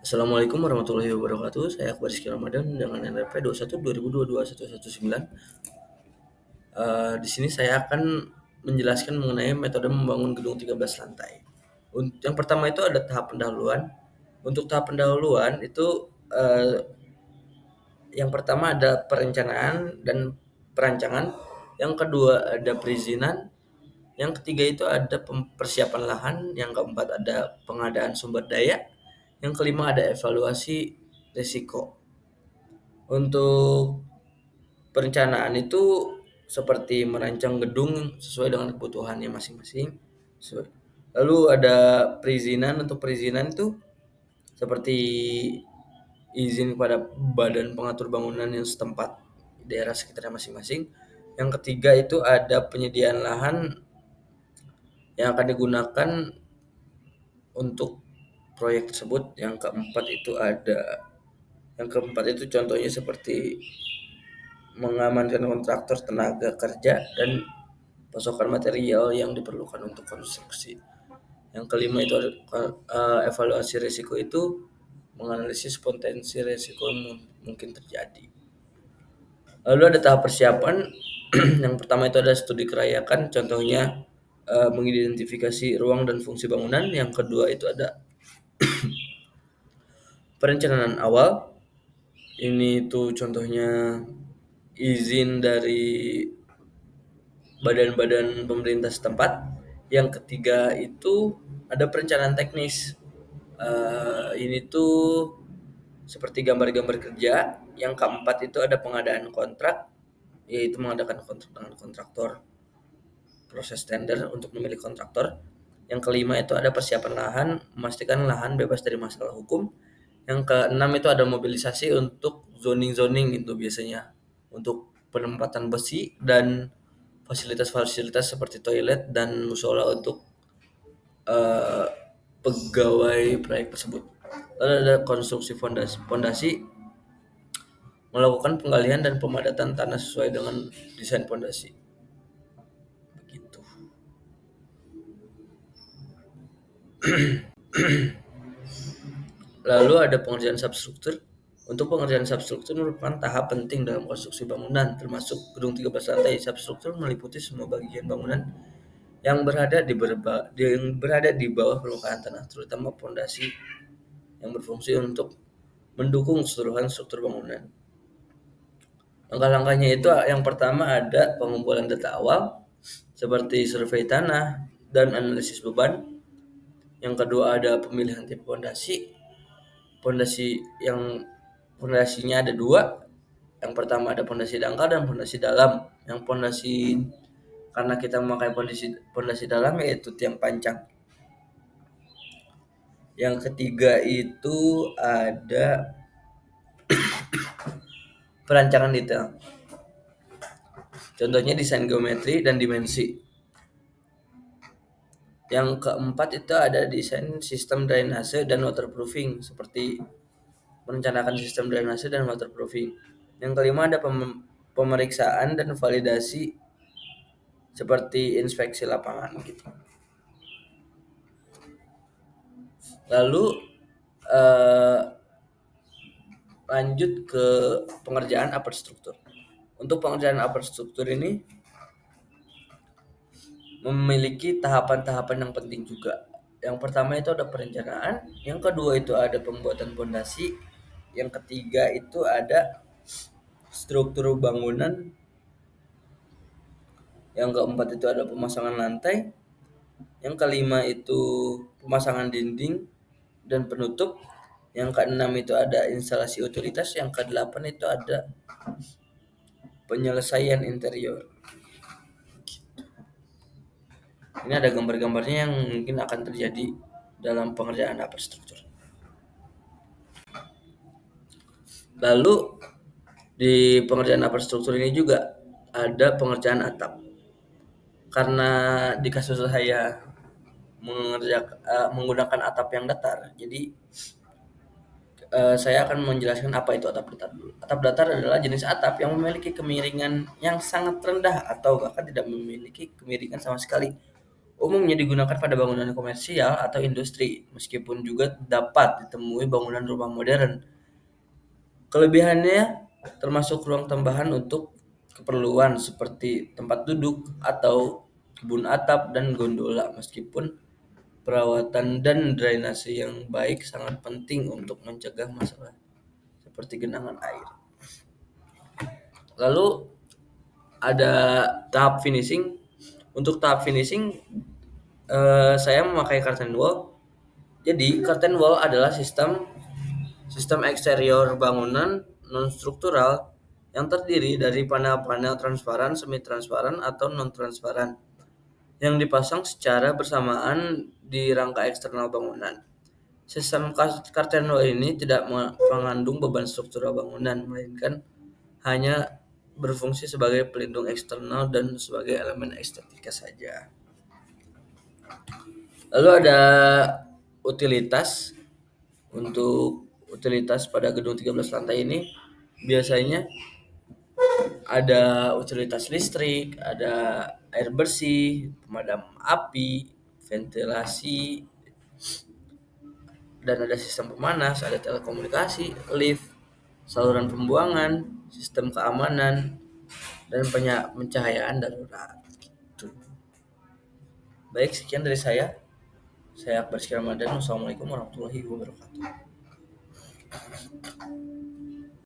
Assalamualaikum warahmatullahi wabarakatuh. Saya Akbar Rizky Ramadan dengan NRP 21 2022 di sini saya akan menjelaskan mengenai metode membangun gedung 13 lantai. Yang pertama itu ada tahap pendahuluan. Untuk tahap pendahuluan itu yang pertama ada perencanaan dan perancangan, yang kedua ada perizinan, yang ketiga itu ada persiapan lahan, yang keempat ada pengadaan sumber daya, yang kelima ada evaluasi risiko. Untuk perencanaan itu seperti merancang gedung sesuai dengan kebutuhannya masing-masing. Lalu ada perizinan. Untuk perizinan itu seperti izin kepada badan pengatur bangunan yang setempat daerah sekitarnya masing-masing. Yang ketiga itu ada penyediaan lahan yang akan digunakan untuk proyek tersebut. Yang keempat itu contohnya seperti mengamankan kontraktor, tenaga kerja, dan pasokan material yang diperlukan untuk konstruksi. Yang kelima itu ada evaluasi risiko, itu menganalisis potensi risiko yang mungkin terjadi. Lalu ada tahap persiapan. Yang pertama itu ada studi kelayakan, contohnya mengidentifikasi ruang dan fungsi bangunan. Yang kedua itu ada perencanaan awal. Ini tuh contohnya izin dari badan-badan pemerintah setempat. Yang ketiga itu ada perencanaan teknis. Ini tuh seperti gambar-gambar kerja. Yang keempat itu ada pengadaan kontrak, yaitu mengadakan kontrak dengan kontraktor, proses tender untuk memilih kontraktor. Yang kelima itu ada persiapan lahan, memastikan lahan bebas dari masalah hukum. Yang keenam itu ada mobilisasi untuk zoning itu biasanya untuk penempatan besi dan fasilitas-fasilitas seperti toilet dan musola untuk eh, pegawai proyek tersebut. Lalu ada konstruksi fondasi. Fondasi melakukan penggalian dan pemadatan tanah sesuai dengan desain fondasi. Begitu. Lalu ada pengerjaan substruktur. Untuk pengerjaan substruktur merupakan tahap penting dalam konstruksi bangunan, termasuk gedung 13 lantai. Substruktur meliputi semua bagian bangunan yang berada di bawah permukaan tanah, terutama fondasi yang berfungsi untuk mendukung keseluruhan struktur bangunan. Langkah-langkahnya itu yang pertama ada pengumpulan data awal seperti survei tanah dan analisis beban. Yang kedua ada pemilihan tipe fondasi. Fondasinya ada dua. Yang pertama ada fondasi dangkal dan fondasi dalam. Yang fondasi, karena kita memakai fondasi dalam, yaitu tiang pancang. Yang ketiga itu ada perancangan detail. Contohnya desain geometri dan dimensi. Yang keempat itu ada desain sistem drainase dan waterproofing, seperti merencanakan sistem drainase dan waterproofing. Yang kelima ada pemeriksaan dan validasi seperti inspeksi lapangan gitu. Lalu eh, lanjut ke pengerjaan upper struktur. Untuk pengerjaan upper struktur ini memiliki tahapan-tahapan yang penting juga. Yang pertama itu ada perencanaan, yang kedua itu ada pembuatan fondasi, yang ketiga itu ada struktur bangunan, yang keempat itu ada pemasangan lantai, yang kelima itu pemasangan dinding dan penutup, yang keenam itu ada instalasi utilitas, yang kedelapan itu ada penyelesaian interior. Ini ada gambar-gambarnya yang mungkin akan terjadi dalam pengerjaan upper struktur. Lalu di pengerjaan upper struktur ini juga ada pengerjaan atap. Karena di kasus saya menggunakan atap yang datar, jadi saya akan menjelaskan apa itu atap datar dulu. Atap datar adalah jenis atap yang memiliki kemiringan yang sangat rendah atau bahkan tidak memiliki kemiringan sama sekali umumnya digunakan pada bangunan komersial atau industri, meskipun juga dapat ditemui bangunan rumah modern. Kelebihannya termasuk ruang tambahan untuk keperluan seperti tempat duduk atau kebun atap dan gondola, meskipun perawatan dan drainase yang baik sangat penting untuk mencegah masalah seperti genangan air. Lalu ada tahap finishing. Untuk tahap finishing, saya memakai curtain wall. Jadi curtain wall adalah sistem sistem eksterior bangunan non-struktural yang terdiri dari panel-panel transparan, semi-transparan, atau non-transparan yang dipasang secara bersamaan di rangka eksternal bangunan. Sistem curtain wall ini tidak mengandung beban struktural bangunan, melainkan hanya berfungsi sebagai pelindung eksternal dan sebagai elemen estetika saja. Lalu ada utilitas. Untuk utilitas pada gedung 13 lantai ini biasanya ada utilitas listrik, ada air bersih, pemadam api, ventilasi, dan ada sistem pemanas, ada telekomunikasi, lift, saluran pembuangan, sistem keamanan, dan pencahayaan darurat. Gitu. Baik, sekian dari saya. Saya Akbar Syekh Ramadan. Wassalamualaikum warahmatullahi wabarakatuh.